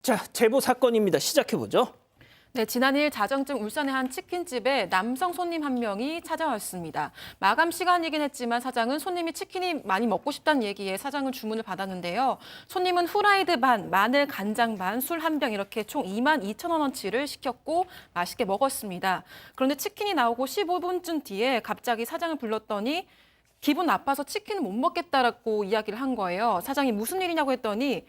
자, 제보 사건입니다. 시작해보죠. 네, 지난 2일 자정쯤 울산의 한 치킨집에 남성 손님 한 명이 찾아왔습니다. 마감 시간이긴 했지만 사장은 손님이 치킨이 많이 먹고 싶다는 얘기에 사장은 주문을 받았는데요. 손님은 후라이드 반, 마늘 간장 반, 술 한 병 이렇게 총 22,000원어치를 시켰고 맛있게 먹었습니다. 그런데 치킨이 나오고 15분쯤 뒤에 갑자기 사장을 불렀더니 기분 나빠서 치킨을 못 먹겠다라고 이야기를 한 거예요. 사장이 무슨 일이냐고 했더니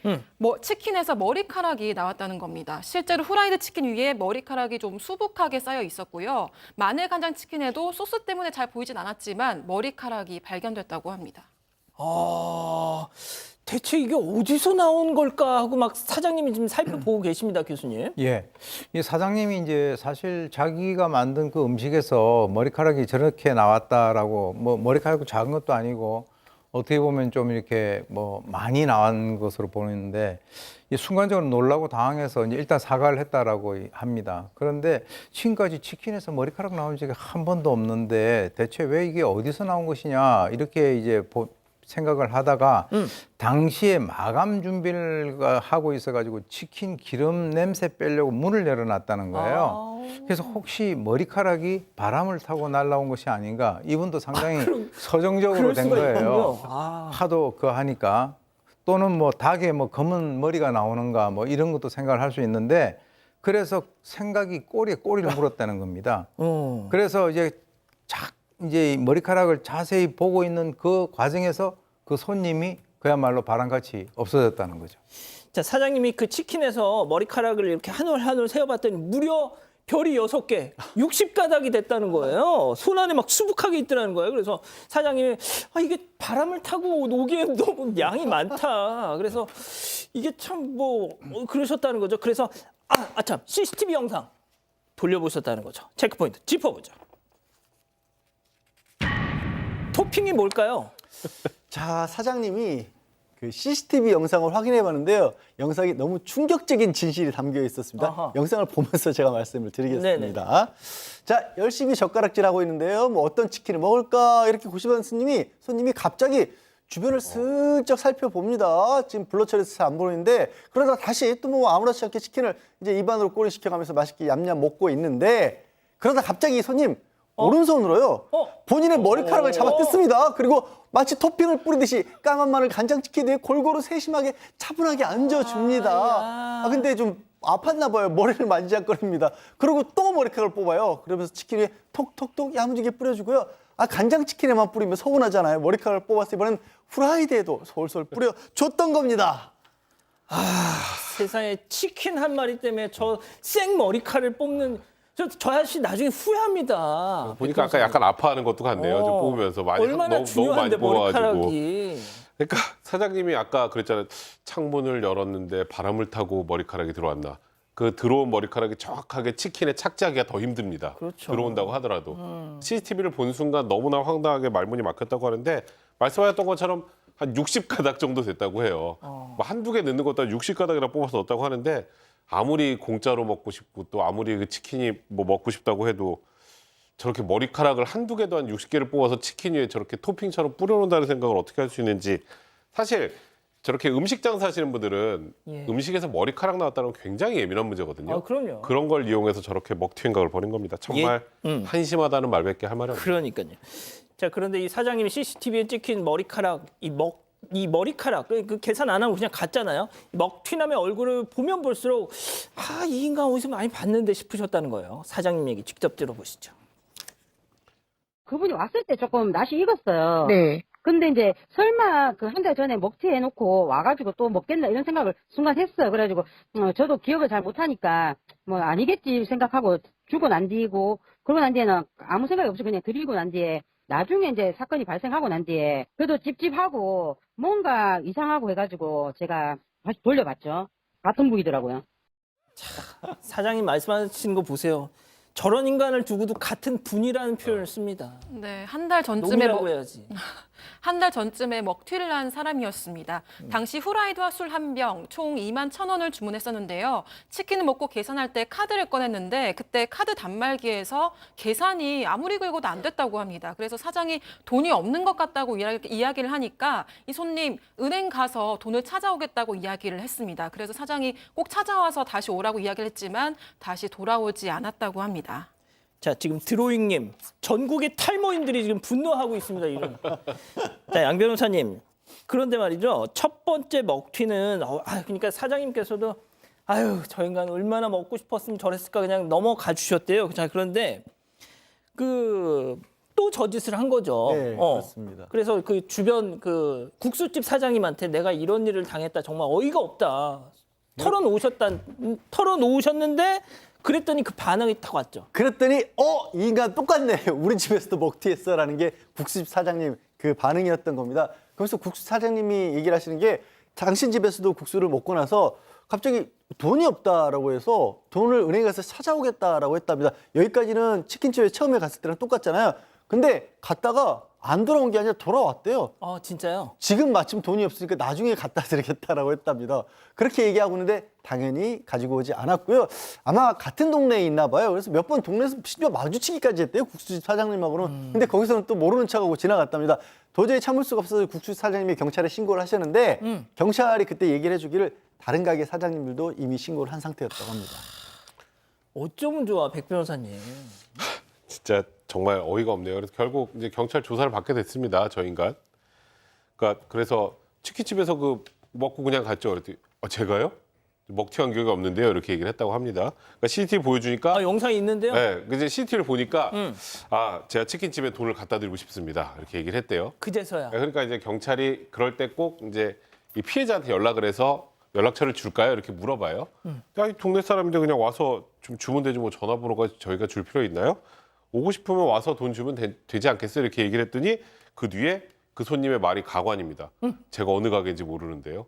치킨에서 머리카락이 나왔다는 겁니다. 실제로 후라이드 치킨 위에 머리카락이 좀 수북하게 쌓여 있었고요. 마늘 간장 치킨에도 소스 때문에 잘 보이진 않았지만 머리카락이 발견됐다고 합니다. 대체 이게 어디서 나온 걸까 하고 막 사장님이 지금 살펴보고 계십니다, 교수님. 예. 이 사장님이 이제 사실 자기가 만든 그 음식에서 머리카락이 저렇게 나왔다라고 뭐 머리카락이 작은 것도 아니고 어떻게 보면 좀 이렇게 뭐 많이 나온 것으로 보이는데 순간적으로 놀라고 당황해서 이제 일단 사과를 했다라고 합니다. 그런데 지금까지 치킨에서 머리카락 나온 적이 한 번도 없는데 대체 왜 이게 어디서 나온 것이냐 이렇게 이제 생각을 하다가 당시에 마감 준비를 하고 있어가지고 치킨 기름 냄새 빼려고 문을 열어놨다는 거예요. 그래서 혹시 머리카락이 바람을 타고 날아온 것이 아닌가 이분도 상당히 서정적으로 된 거예요. 하도 하니까 또는 뭐 닭에 뭐 검은 머리가 나오는가 뭐 이런 것도 생각을 할 수 있는데 그래서 생각이 꼬리에 꼬리를 물었다는 겁니다. 그래서 이제 이제 머리카락을 자세히 보고 있는 그 과정에서 그 손님이 그야말로 바람같이 없어졌다는 거죠. 자, 사장님이 그 치킨에서 머리카락을 이렇게 한 올 한 올 세어봤더니 무려 별이 6개, 60가닥이 됐다는 거예요. 손 안에 막 수북하게 있더라는 거예요. 그래서 사장님이 이게 바람을 타고 오기엔 너무 양이 많다. 그래서 이게 참 그러셨다는 거죠. 그래서 참 CCTV 영상 돌려보셨다는 거죠. 체크포인트 짚어보죠. 토핑이 뭘까요? 자, 사장님이 그 CCTV 영상을 확인해 봤는데요. 영상이 너무 충격적인 진실이 담겨 있었습니다. 아하. 영상을 보면서 제가 말씀을 드리겠습니다. 자, 열심히 젓가락질하고 있는데요. 뭐 어떤 치킨을 먹을까 이렇게 고심하는 손님이 갑자기 주변을 슬쩍 살펴봅니다. 지금 블러 처리해서 잘 안 보이는데 그러다 다시 또 뭐 아무렇지 않게 치킨을 이제 입안으로 꼬리 시켜가면서 맛있게 얌얌 먹고 있는데 그러다 갑자기 이 손님 오른손으로요. 본인의 머리카락을 잡아 뜯습니다. 그리고 마치 토핑을 뿌리듯이 까만 마늘 간장치킨 위에 골고루 세심하게 차분하게 얹어줍니다. 근데 좀 아팠나 봐요. 머리를 만지작거립니다. 그리고 또 머리카락을 뽑아요. 그러면서 치킨 위에 톡톡톡 야무지게 뿌려주고요. 간장치킨에만 뿌리면 서운하잖아요. 머리카락을 뽑아서 이번엔 후라이드에도 솔솔 뿌려줬던 겁니다. 세상에 치킨 한 마리 때문에 저 생 머리카락을 뽑는 저 아저씨 나중에 후회합니다. 보니까 아까 약간 아파하는 것도 같네요. 좀 뽑으면서 얼마나 너무 중요한데 많이 뽑아가지고. 머리카락이. 그러니까 사장님이 아까 그랬잖아요. 창문을 열었는데 바람을 타고 머리카락이 들어왔나. 그 들어온 머리카락이 정확하게 치킨에 착지하기가 더 힘듭니다. 그렇죠. 들어온다고 하더라도. CCTV를 본 순간 너무나 황당하게 말문이 막혔다고 하는데 말씀하셨던 것처럼 한 60가닥 정도 됐다고 해요. 뭐 한두 개 넣는 것도 60가닥이나 뽑아서 넣었다고 하는데 아무리 공짜로 먹고 싶고 또 아무리 그 치킨이 뭐 먹고 싶다고 해도 저렇게 머리카락을 한두 개도 한 60개를 뽑아서 치킨 위에 저렇게 토핑처럼 뿌려놓는다는 생각을 어떻게 할 수 있는지 사실 저렇게 음식 장사하시는 분들은 음식에서 머리카락 나왔다는 건 굉장히 예민한 문제거든요. 그럼요. 그런 걸 이용해서 저렇게 먹튀 행각을 벌인 겁니다. 정말 한심하다는 말밖에 할 말이 없네요. 그러니까요. 자, 그런데 이 사장님이 CCTV에 찍힌 머리카락, 이 머리카락, 그 계산 안 하고 그냥 갔잖아요. 먹튀남의 얼굴을 보면 볼수록 이 인간 어디서 많이 봤는데 싶으셨다는 거예요. 사장님 얘기 직접 들어보시죠. 그분이 왔을 때 조금 낯이 익었어요. 네. 근데 이제 설마 그 한 달 전에 먹튀해놓고 와가지고 또 먹겠나 이런 생각을 순간 했어요. 그래가지고 저도 기억을 잘 못하니까 뭐 아니겠지 생각하고 주고 난 뒤고 그러고 난 뒤에는 아무 생각이 없이 그냥 드리고 난 뒤에 나중에 이제 사건이 발생하고 난 뒤에 그래도 찝찝하고 뭔가 이상하고 해가지고 제가 다시 돌려봤죠. 같은 분이더라고요. 사장님 말씀하시는 거 보세요. 저런 인간을 두고도 같은 분이라는 표현을 씁니다. 네, 한 달 전쯤에 놈이라고 해야지. 한 달 전쯤에 먹튀를 한 사람이었습니다. 당시 후라이드와 술 한 병, 총 21,000원을 주문했었는데요. 치킨을 먹고 계산할 때 카드를 꺼냈는데 그때 카드 단말기에서 계산이 아무리 긁어도 안 됐다고 합니다. 그래서 사장이 돈이 없는 것 같다고 이야기를 하니까 이 손님 은행 가서 돈을 찾아오겠다고 이야기를 했습니다. 그래서 사장이 꼭 찾아와서 다시 오라고 이야기를 했지만 다시 돌아오지 않았다고 합니다. 자, 지금 드로잉님, 전국의 탈모인들이 지금 분노하고 있습니다. 이런. 자, 양 변호사님. 그런데 말이죠. 첫 번째 먹튀는, 그러니까 사장님께서도, 아유, 저 인간 얼마나 먹고 싶었으면 저랬을까 그냥 넘어가 주셨대요. 자, 그런데 또 저짓을 한 거죠. 네, 그렇습니다. 그래서 그 주변 그 국수집 사장님한테 내가 이런 일을 당했다. 정말 어이가 없다. 털어놓으셨는데 그랬더니 그 반응이 탁 왔죠. 그랬더니 이 인간 똑같네. 우리 집에서도 먹튀했어라는 게 국수집 사장님 그 반응이었던 겁니다. 그래서 국수 사장님이 얘기를 하시는 게 당신 집에서도 국수를 먹고 나서 갑자기 돈이 없다라고 해서 돈을 은행에 가서 찾아오겠다라고 했답니다. 여기까지는 치킨집에 처음에 갔을 때랑 똑같잖아요. 근데 갔다가 안 돌아온 게 아니라 돌아왔대요. 진짜요? 지금 마침 돈이 없으니까 나중에 갖다 드리겠다라고 했답니다. 그렇게 얘기하고 있는데 당연히 가지고 오지 않았고요. 아마 같은 동네에 있나 봐요. 그래서 몇 번 동네에서 심지어 마주치기까지 했대요. 국수집 사장님하고는. 근데 거기서는 또 모르는 척하고 지나갔답니다. 도저히 참을 수가 없어서 국수집 사장님이 경찰에 신고를 하셨는데 경찰이 그때 얘기를 해주기를 다른 가게 사장님들도 이미 신고를 한 상태였다고 합니다. 어쩌면 좋아, 백 변호사님. 진짜 정말 어이가 없네요. 그래서 결국 이제 경찰 조사를 받게 됐습니다. 저 인간. 그러니까 그래서 치킨집에서 그 먹고 그냥 갔죠. 그랬더니 제가요? 먹튀한 기억이 없는데요. 이렇게 얘기를 했다고 합니다. 그러니까 CCTV 보여주니까 영상이 있는데요? 네, 이제 CCTV를 보니까 제가 치킨집에 돈을 갖다 드리고 싶습니다. 이렇게 얘기를 했대요. 그제서야. 네, 그러니까 이제 경찰이 그럴 때 꼭 이제 이 피해자한테 연락을 해서 연락처를 줄까요? 이렇게 물어봐요. 야, 이 동네 사람인데 그냥 와서 좀 주면 되지 뭐 전화번호가 저희가 줄 필요 있나요? 오고 싶으면 와서 돈 주면 되지 않겠어요? 이렇게 얘기를 했더니 그 뒤에 그 손님의 말이 가관입니다. 제가 어느 가게인지 모르는데요.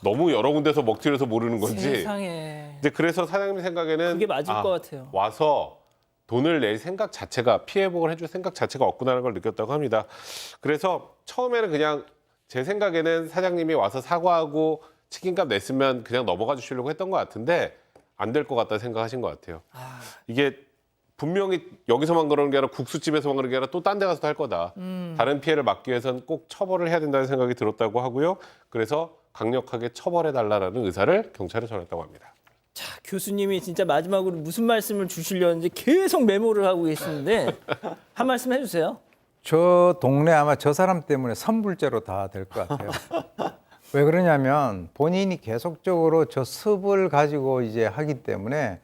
너무 여러 군데서 먹튀를 해서 모르는 건지. 세상에. 이제 그래서 사장님 생각에는 그게 맞을 것 같아요. 와서 돈을 낼 생각 자체가 피해 회복을 해줄 생각 자체가 없구나라는 걸 느꼈다고 합니다. 그래서 처음에는 그냥 제 생각에는 사장님이 와서 사과하고 치킨값 냈으면 그냥 넘어가 주시려고 했던 것 같은데 안 될 것 같다 생각하신 것 같아요. 이게 분명히 여기서만 그러는 게 아니라 국수집에서만 그러는 게 아니라 또 딴 데 가서도 할 거다. 다른 피해를 막기 위해서는 꼭 처벌을 해야 된다는 생각이 들었다고 하고요. 그래서 강력하게 처벌해달라는 의사를 경찰에 전했다고 합니다. 자, 교수님이 진짜 마지막으로 무슨 말씀을 주시려는지 계속 메모를 하고 계시는데 한 말씀 해주세요. 저 동네 아마 저 사람 때문에 선불제로 다 될 것 같아요. 왜 그러냐면 본인이 계속적으로 저 습을 가지고 이제 하기 때문에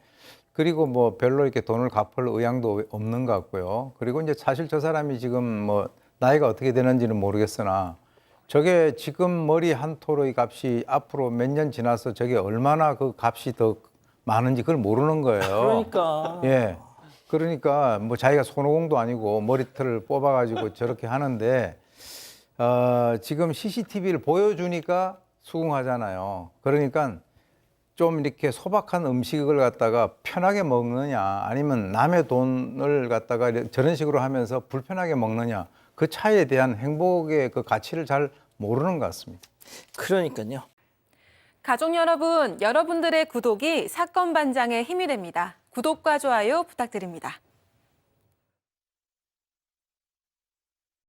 그리고 뭐 별로 이렇게 돈을 갚을 의향도 없는 것 같고요. 그리고 이제 사실 저 사람이 지금 뭐 나이가 어떻게 되는지는 모르겠으나 저게 지금 머리 한 토의 값이 앞으로 몇 년 지나서 저게 얼마나 그 값이 더 많은지 그걸 모르는 거예요. 그러니까. 예. 그러니까 뭐 자기가 손오공도 아니고 머리털을 뽑아가지고 저렇게 하는데 지금 CCTV를 보여주니까 수긍하잖아요. 그러니까 좀 이렇게 소박한 음식을 갖다가 편하게 먹느냐 아니면 남의 돈을 갖다가 저런 식으로 하면서 불편하게 먹느냐 그 차이에 대한 행복의 그 가치를 잘 모르는 것 같습니다. 그러니까요. 가족 여러분, 여러분들의 구독이 사건 반장의 힘이 됩니다. 구독과 좋아요 부탁드립니다.